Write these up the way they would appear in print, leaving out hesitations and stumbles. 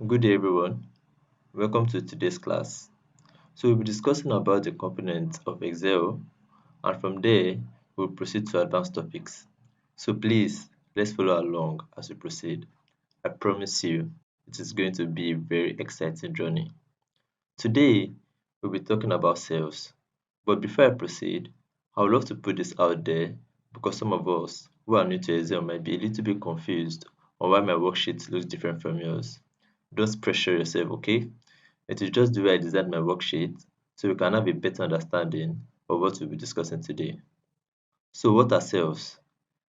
Good day, everyone. Welcome to today's class. We'll be discussing about the components of Excel, and from there, we'll proceed to advanced topics. Please, let's follow along as we proceed. I promise you, it is going to be a very exciting journey. Today, we'll be talking about sales. But before I proceed, I would love to put this out there because some of us who are new to Excel might be a little bit confused on why my worksheet looks different from yours. Don't pressure yourself, okay? It is just the way I designed my worksheet so we can have a better understanding of what we'll be discussing today. So what are cells?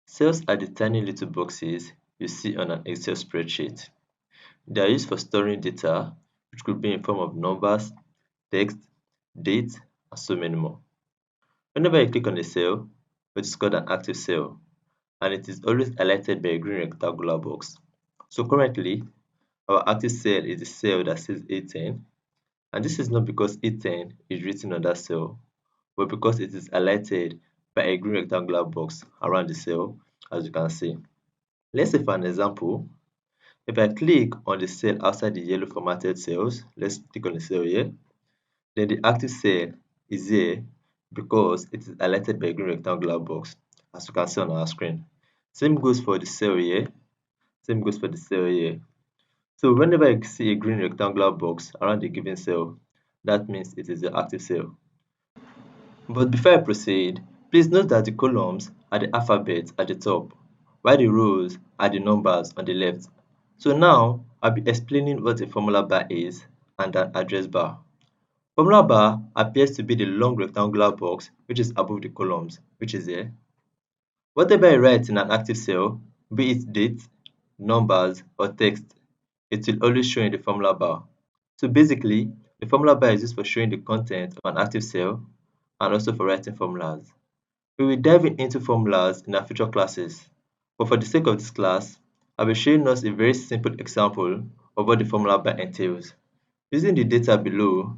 Cells are the tiny little boxes you see on an Excel spreadsheet. They are used for storing data, which could be in form of numbers, text, date, and so many more. Whenever you click on a cell, which is called an active cell, and it is always highlighted by a green rectangular box. So currently, our active cell is the cell that says A10. And this is not because A10 is written on that cell, but because it is highlighted by a green rectangular box around the cell, as you can see. Let's say for an example, if I click on the cell outside the yellow formatted cells, let's click on the cell here, then the active cell is here because it is highlighted by a green rectangular box, as you can see on our screen. Same goes for the cell here, same goes for the cell here. So whenever you see a green rectangular box around a given cell, that means it is the active cell. But before I proceed, please note that the columns are the alphabet at the top, while the rows are the numbers on the left. So now I'll be explaining what a formula bar is and an address bar. Formula bar appears to be the long rectangular box which is above the columns, which is here. Whatever I write in an active cell, be it date, numbers, or text, it will always show in the formula bar. So basically, the formula bar is used for showing the content of an active cell and also for writing formulas. We will dive into formulas in our future classes, but for the sake of this class, I will be showing us a very simple example of what the formula bar entails. Using the data below,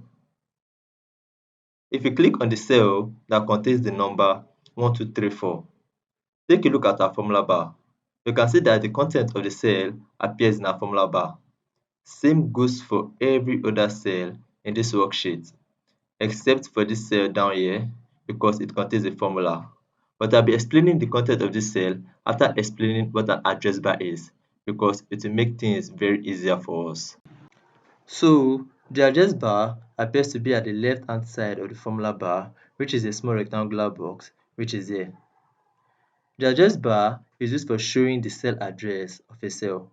if you click on the cell that contains the number 1234, take a look at our formula bar. You can see that the content of the cell appears in our formula bar. Same goes for every other cell in this worksheet, except for this cell down here because it contains a formula. But I'll be explaining the content of this cell after explaining what an address bar is because it will make things very easier for us. So the address bar appears to be at the left hand side of the formula bar, which is a small rectangular box, which is here. The address bar is used for showing the cell address of a cell.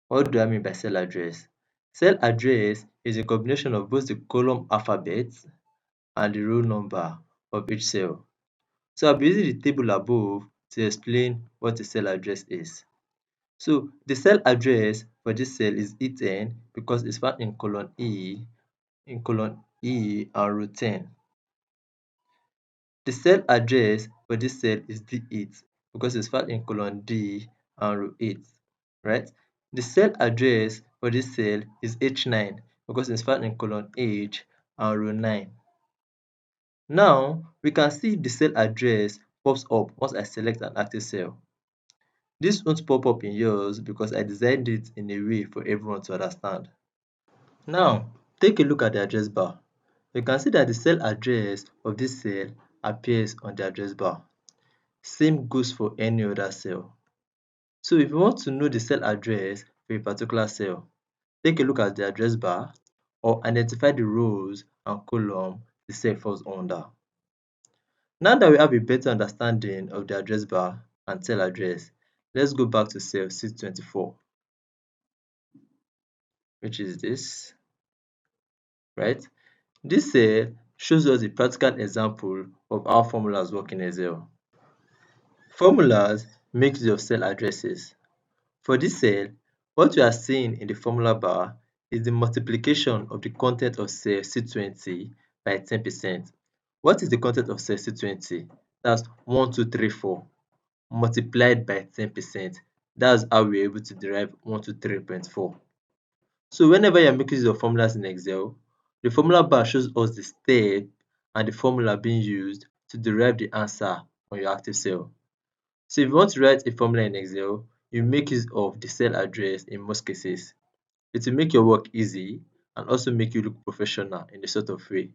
What do I mean by cell address? Cell address is a combination of both the column alphabet and the row number of each cell. So I'll be using the table above to explain what a cell address is. So the cell address for this cell is E10 because it's found in column E and row 10. The cell address for this cell is D8 because it's found in column D and row 8, right? The cell address for this cell is H9 because it's found in column H and row 9. Now, we can see the cell address pops up once I select an active cell. This won't pop up in yours because I designed it in a way for everyone to understand. Now, take a look at the address bar. You can see that the cell address of this cell appears on the address bar. Same goes for any other cell. So if you want to know the cell address for a particular cell, take a look at the address bar or identify the rows and column the cell falls under. Now that we have a better understanding of the address bar and cell address, let's go back to cell C24, which is this, right? This cell shows us a practical example of how formulas work in Excel. Formulas make use of cell addresses. For this cell, what we are seeing in the formula bar is the multiplication of the content of cell C20 by 10%. What is the content of cell C20? That's 1234 multiplied by 10%. That's how we're able to derive 123.4. So whenever you're making use of formulas in Excel, the formula bar shows us the step and the formula being used to derive the answer on your active cell. So if you want to write a formula in Excel, you make use of the cell address in most cases. It will make your work easy and also make you look professional in a sort of way.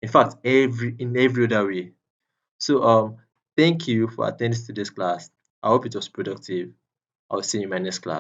In fact, every other way. So thank you for attending today's class. I hope it was productive. I'll see you in my next class.